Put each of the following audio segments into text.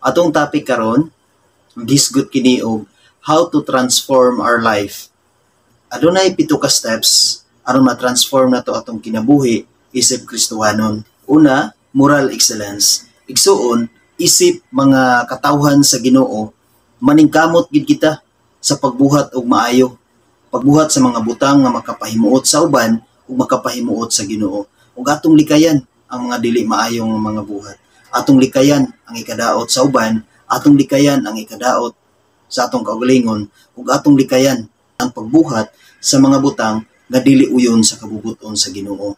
Atong topic karon, gisgot kini og how to transform our life. Adunay pito ka steps aron ma-transform nato atong kinabuhi isip Kristohanon. Una, moral excellence. Igsuon, isip mga katawhan sa Ginoo, maningkamot gid kita sa pagbuhat og maayo. Pagbuhat sa mga butang nga makapahimuot sa uban ug makapahimuot sa Ginoo. Ug atong likayan ang mga dili maayong mga buhat. Atong likayan ang ikadaot sa uban, atong likayan ang ikadaot sa atong kaugalingon, ug atong likayan ang pagbuhat sa mga butang nga dili uyon sa kabubuton sa Ginoo.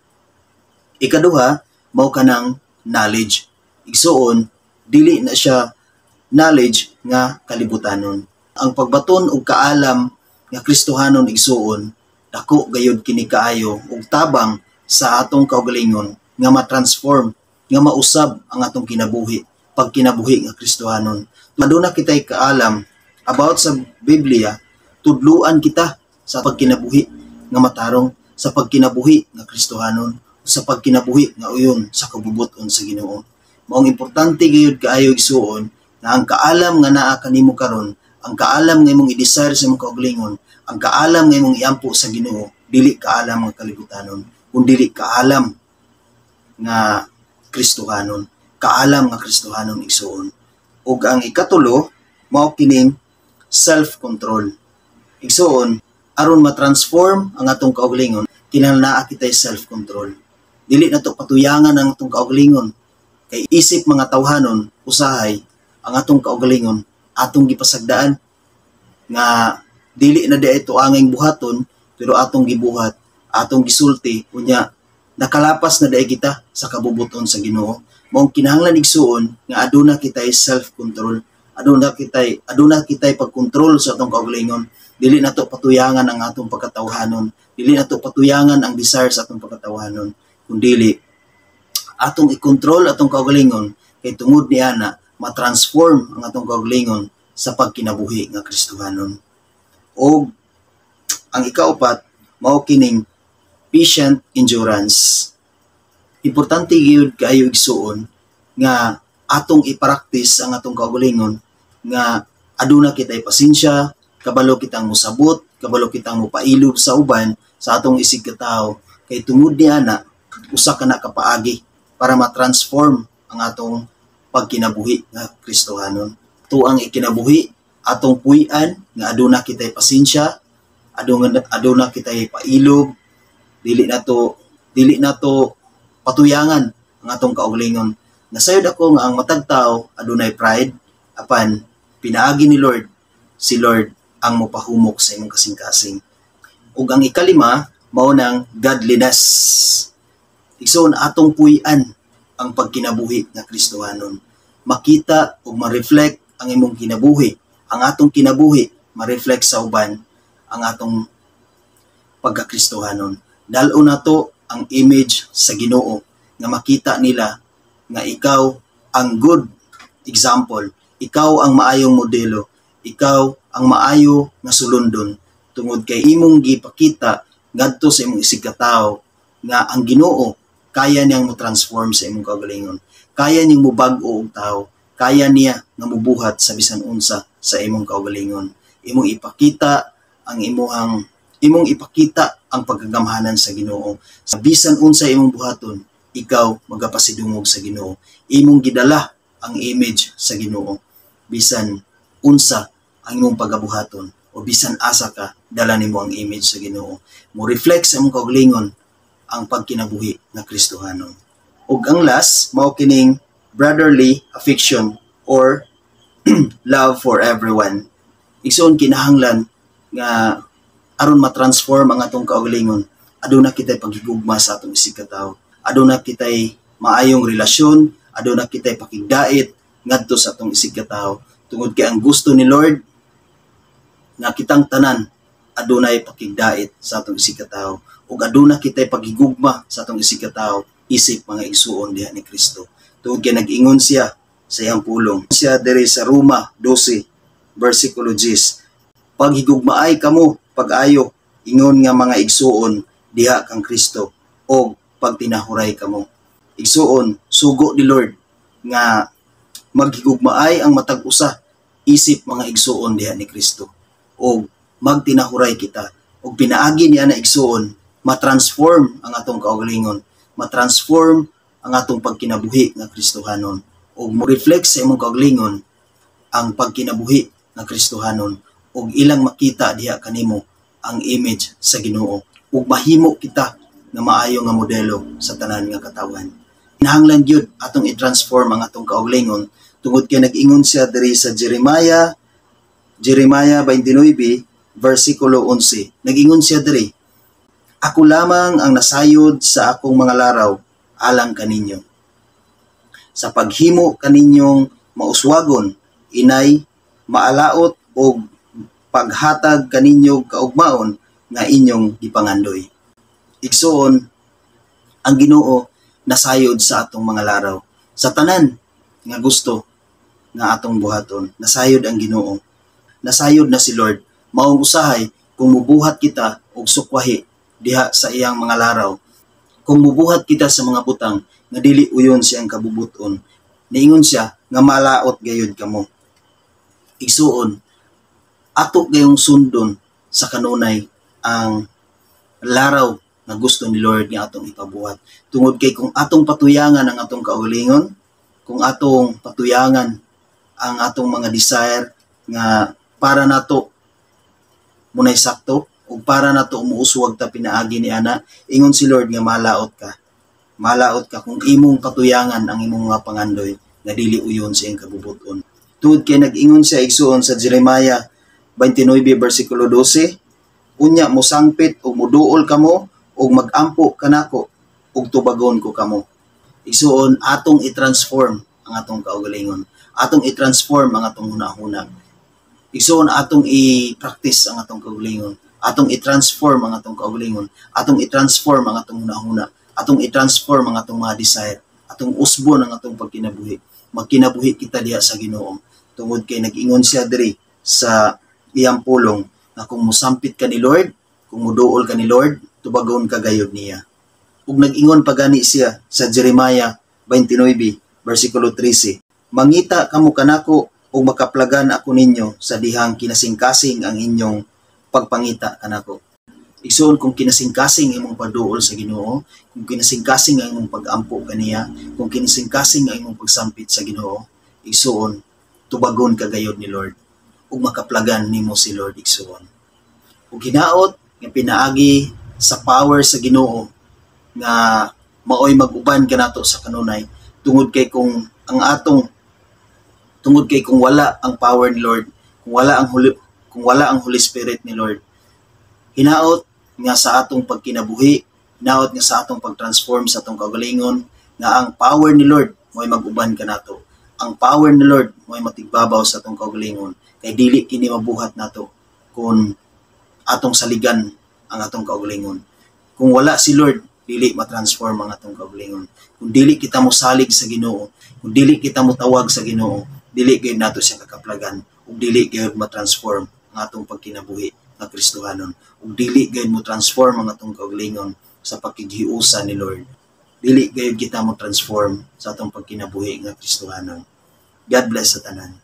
Ikaduha, mao kanang knowledge. Igsuon, dili na siya knowledge nga kalibutanon. Ang pagbaton og kaalam nga Kristohanon igsuon, dako gayud kini kaayo ug tabang sa atong kaugalingon nga ma-transform, nga mausab ang atong kinabuhi, pagkinabuhi nga Kristohanon. Aduna kitay kaalam about sa Biblia, tudluan kita sa pagkinabuhi nga matarong, sa pagkinabuhi nga Kristohanon, sa pagkinabuhi nga uyon sa kabubuton sa Ginoo. Maong importante gayud kaayo igsuon na ang kaalam nga naa kanimo karon, ang kaalam nga imong i-desire sa imong kaugalingon, ang kaalam nga imong iampo sa Ginoo, dili kaalam nga kalibutanon, kundi dili kaalam nga Kristohanon, kaalam nga Kristohanon igsuon. Ug ang ikatulo, mao kining self-control. Igsuon, aron ma-transform ang atong kaugalingon, kinahanglan naa kitay self-control. Dili nato patuyangan ang atong kaugalingon, kay isip mga tawhanon usahay ang atong kaugalingon atong gipasagdaan nga dili na di ito angay buhaton, pero atong gibuhat, atong gisulti, unya nakalapas na dai kita sa kabubuton sa Ginoo. Maong kinahanglan igsuon nga aduna kitay self-control, aduna kitay pagkontrol sa atong kaugalingon. Dili nato patuyangan ang atong pagkatawhanon, dili nato patuyangan ang desire sa atong pagkatawhanon, kundi atong i-control atong kaugalingon kay tungod niana ma-transform ang atong kaugalingon sa pagkinabuhi nga Kristohanon. O ang ikaupat, mao kining patient endurance. Importante gyud kaayo igsuon nga atong i-practice ang atong kaugalingon nga aduna kitay pasensya, kabalo kitang mosabot, kabalo kitang mopailob sa uban sa atong isig katawo, kay tungod niana usa ka na kapaagi para ma-transform ang atong pagkinabuhi nga Kristohanon. Tuang ikinabuhi atong puy-an nga aduna kitay pasensya, aduna kitay pailob, dili nato patuyangan ang atong kaugalingon. Nasayod ako nga ang matag tao adunay pride, apan pinaagi ni Lord, si Lord ang mopahumok sa imong kasing-kasing. Ug ang ikalima, mao nang godliness. Igsoon atong puy-an ang pagkinabuhi nga Kristohanon. Makita ug ma-reflect ang imong kinabuhi, ang atong kinabuhi ma-reflect sa uban ang atong pagka-Kristohanon. Dal-o nato ang image sa Ginoo nga makita nila nga ikaw ang good example, ikaw ang maayong modelo, ikaw ang maayo nga sulundon tungod kay imong gipakita ngadto sa imong isig katawo nga ang Ginoo kaya niyang mo-transform sa imong kaugalingon, kaya niyang mubag-o og tawo, kaya niya nga mubuhat sa bisan unsa sa imong kaugalingon. Imong ipakita ang pagkagamhanan sa Ginoo. Sa bisan unsa imong buhaton, ikaw magapasidungog sa Ginoo. Imong gidala ang image sa Ginoo. Bisan unsa ang imong pagabuhaton o bisan asa ka, dala nimo ang image sa Ginoo. Mo reflect sa imong kaugalingon ang pagkinabuhi nga Kristohanon. Ug ang last, mao kining brotherly affection or love for everyone. Igsoon kinahanglan nga aron ma-transform ang atong kaugalingon, aduna kitay paghigugma sa atong isig katawo, aduna kitay maayong relasyon, aduna kitay pakigdait ngadto sa atong isig katawo, tungod kay ang gusto ni Lord nga kitang tanan adunay pakigdait sa atong isig katawo, ug aduna kitay paghigugma sa atong isig katawo isip mga igsuon diha ni Kristo. Tungod kay nag-ingon siya sa iyang pulong siya diri sa Roma 12 versikulo 10, paghigugmaay kamo pag-ayo, ingon nga mga igsuon diha kang Kristo, o pagtinahuray kamo. Igsuon, sugo ni Lord nga maghigugmaay ang matag usa isip mga igsuon diha ni Kristo, o magtinahuray kita o pinaagi niya na igsuon matransform ang atong kaugalingon, matransform ang atong pagkinabuhi nga Kristohanon, o mo-reflect sa imong kaugalingon ang pagkinabuhi nga Kristohanon, o ilang makita diha kanimo ang image sa Ginoo, ug mahimo kita na maayo nga modelo sa tanan nga katawan. Kinahanglan gyud atong i-transform ang atong kaugalingon tungod kay nag-ingon siya diri sa Jeremiah 29 versikulo 11. Nag-ingon siya diri, "Ako lamang ang nasayod sa akong mga laraw alang kaninyo. Sa paghimo kaninyong mauswagon, inay maalaot og paghatag kaninyo kaugmaon nga inyong gipangandoy." Igsoon, ang Ginoo nasayod sa atong mga laraw. Sa tanan nga gusto nga atong buhaton, nasayod ang Ginoo. Nasayod na si Lord. Maong usahay kung mubuhat kita og sukwahi diha sa iyang mga laraw. Kung mubuhat kita sa mga butang nga dili uyon siyang kabubuton, niingon siya nga malaot gayud kamo. Igsuon, ato gayong sundon sa kanunay ang laraw na gusto ni Lord nga atong ipabuhat. Tungod kay kung atong patuyangan ang atong kaugalingon, kung atong patuyangan ang atong mga desire nga para nato munay sakto, o para nato umuuswag ta pinaagi ni ana, ingon si Lord nga malaot ka. Malaot ka kung imong patuyangan ang imong mga pangandoy nga dili uyon sa iyang kabubuton. Tungod kay nag-ingon siya igsuon sa Jeremiah 29 versikulo 12, "Unya mo sangpit o muduol kamo ug mag-ampo kanako ug tubagon ko kamo." Igsuon, atong i-transform ang atong kaugalingon. Atong i-transform ang atong hunahuna. Igsuon, atong i-practice ang atong kaugalingon. Atong i-transform ang atong kaugalingon. Atong i-transform ang atong hunahuna. Atong i-transform ang atong mga desire. Atong usbon ang atong pagkinabuhi. Magkinabuhi kita diha sa Ginoo. Tungod kay nag-ingon siya diri sa iyang pulong na kung musampit ka ni Lord, kung muduol ka ni Lord, tubagon ka gayud niya. Ug nag-ingon pa gani siya sa Jeremiah 29 versikulo 13, "Mangita kamo kanako ug makaplagan ako ninyo sa dihang kinasingkasing ang inyong pagpangita kanako." Igsoon, kung kinasingkasing imong paduol sa Ginoo, kung kinasingkasing ang imong pag-ampo kaniya, kung kinasingkasing ang imong pagsampit sa Ginoo, igsoon, tubagon ka gayud ni Lord ug makaplagan nimo si Lord igsoon. Ug hinaot nga pinaagi sa power sa Ginoo nga maoy mag-uban kanato sa kanunay, tungod kay kung wala ang power ni Lord, kung wala ang Holy Spirit ni Lord, hinaot nga sa atong pagkinabuhi, hinaot nga sa atong pagtransform sa atong kaugalingon, nga ang power ni Lord mo'y mag-uban kanato. Ang power ni Lord mo'y matigbabaw sa atong kaugalingon, kay dili kini mabuhat nato kung atong saligan ang atong kaugalingon. Kung wala si Lord, dili matransform ang atong kaugalingon. Kung dili kita mo salig sa Ginoo, kung dili kita mo tawag sa Ginoo, dili gyud nato siya kakaplagan, ug dili gyud matransform ang atong pagkinabuhi nga Kristohanon, ug dili gyud mo transform ang atong kaugalingon sa pagkighiusa ni Lord. Dili gyud kita mo transform sa atong pagkinabuhi nga Kristohanon. God bless sa tanan.